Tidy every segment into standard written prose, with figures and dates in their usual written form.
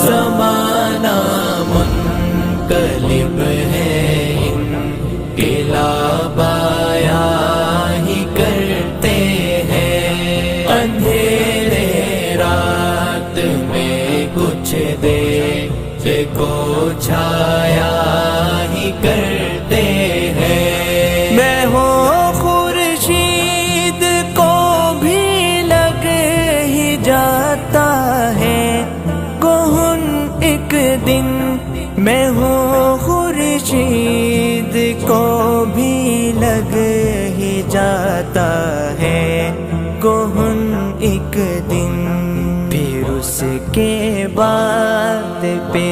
زمانہ منقلب ہے، انقلاب آیا ہی کرتے ہیں، اندھیرے رات میں کچھ دیر کو چھایا ہی کرتے ہیں۔ میں ہوں خورشید کو بھی لگ ہی جاتا ہے کون ایک دن، میں ہوں خورشید کو بھی لگ ہی جاتا ہے کون ایک دن، پھر اس کے بعد پہ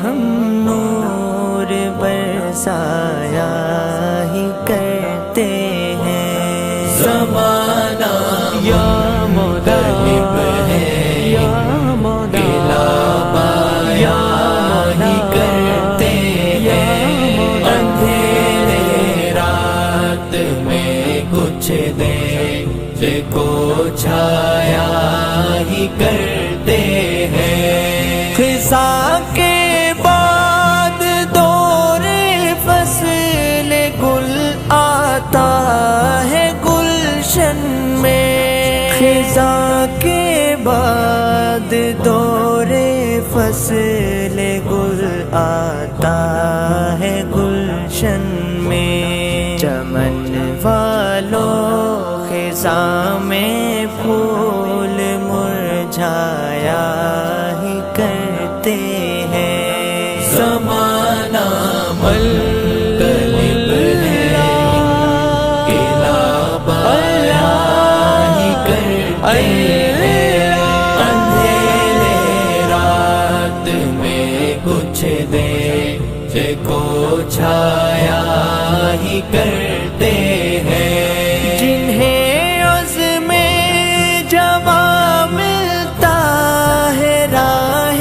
ہم نور برسایا ہی کرتے ہیں۔ زمانہ یا مغرب ہے، یا انقلاب آیا ہی کرتے ہیں، اندھیرے رات میں کچھ دیر کو چھایا ہی کرتے ہیں۔ خزاں کے بعد دور فصل گل آتا ہے گلشن میں، خزاں کے بعد دور فصل گل آتا ہے گلشن میں، چمن والوں خزاں میں پھول مرجھایا ہی کرتے ہیں۔ زمانہ منقلب ہے، انقلاب آیا ہی کرتے ہیں، اندھیرے رات میں کچھ دیر کو چھایا ہی کرتے ہیں۔ جنہیں عزم جواں ملتا ہے راہ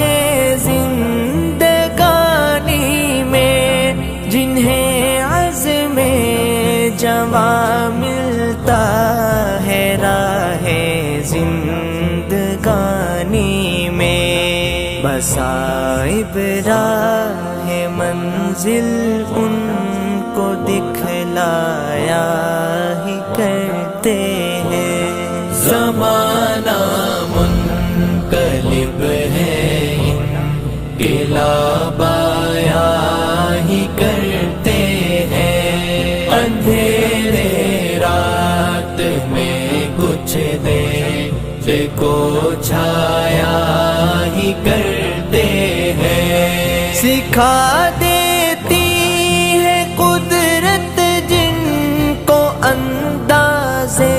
زندگانی میں، جنہیں عزم جواں ملتا ہے راہ زندگانی میں، مصائب راہ منزل ان کو دکھلایا ہی کرتے ہیں۔ زمانہ منقلب ہے، انقلاب آیا ہی کرتے ہیں، اندھیرے رات میں کچھ دیر کو چھایا ہی کرتے ہیں۔ سکھا دیتی ہے قدرت جن کو اندازے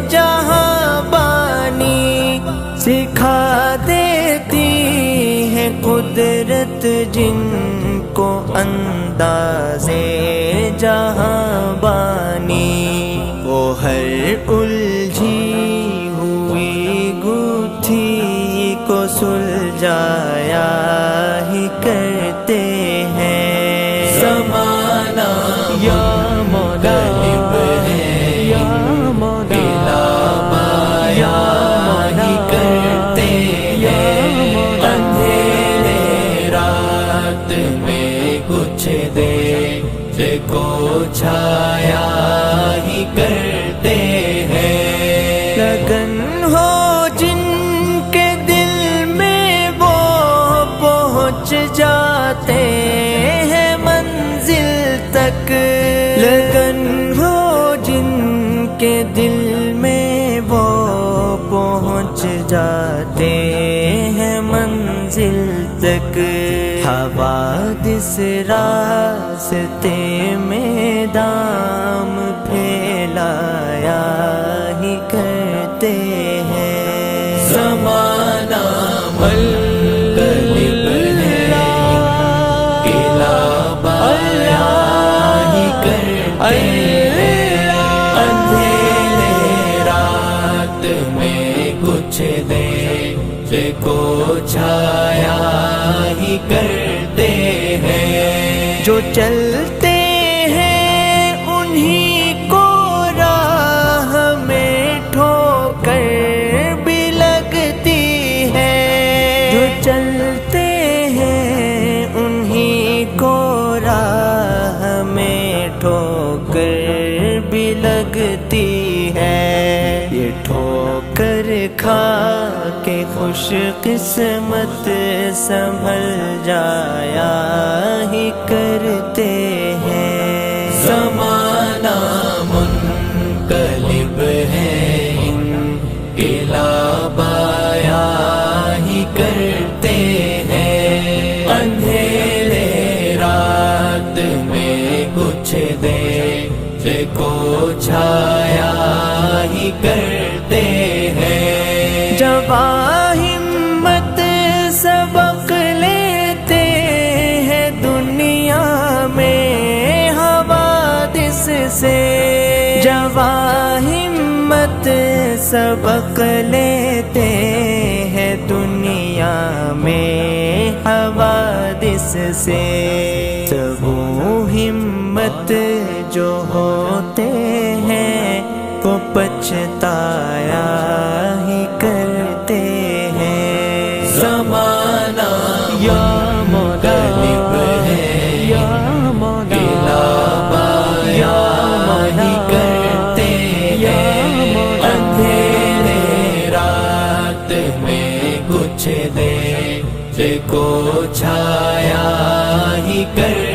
جہاں بانی، سکھا دیتی ہے قدرت جن کو اندازے جہاں بانی، وہ ہر الجھی ہوئی گتھی کو سلجھایا ہی کرتے ہیں۔ زمانہ یا مغرب ہے، یا انقلاب آیا ہی کرتے ہیں، اندھیرے رات میں کچھ دیر کو چھایا ہی کرتے ہیں۔ لگن ہو جن کے دل میں وہ پہنچ جاتے ہیں منزل تک، لگن ہو جن کے دل میں وہ پہنچ جاتے ہیں منزل تک، حوادث راستے میں دام پھیلایا ہی کرتے ہیں۔ زمانہ منقلب ہے، انقلاب آیا ہی کرتے ہیں، کو چھایا ہی کرتے ہیں، جو چلتے ہیں انہی کو راہ میں ٹھوکر بھی لگتی ہے، جو چلتے ہیں انہی کو راہ میں ٹھوکر بھی لگتی ہے، یہ ٹھوکر کھا کے خوش قسمت سنبھل جایا ہی کرتے ہیں، زمانہ منقلب ہے انقلاب آیا ہی کرتے ہیں، اندھیرے رات میں کچھ دیر کو چھایا ہی کرتے ہیں، جواں ہمت سبق لیتے ہیں دنیا میں حوادث سے، جواں ہمت سبق لیتے ہیں دنیا میں حوادث سے، سبو ہمت جو ہوتے ہیں وہ پچھتایا ہی کرتے ہیں، زمانہ یا منقلب ہے یا انقلاب آیا ہی کرتے ہیں، اندھیرے رات میں کچھ دیر کو چھایا ہی کرتے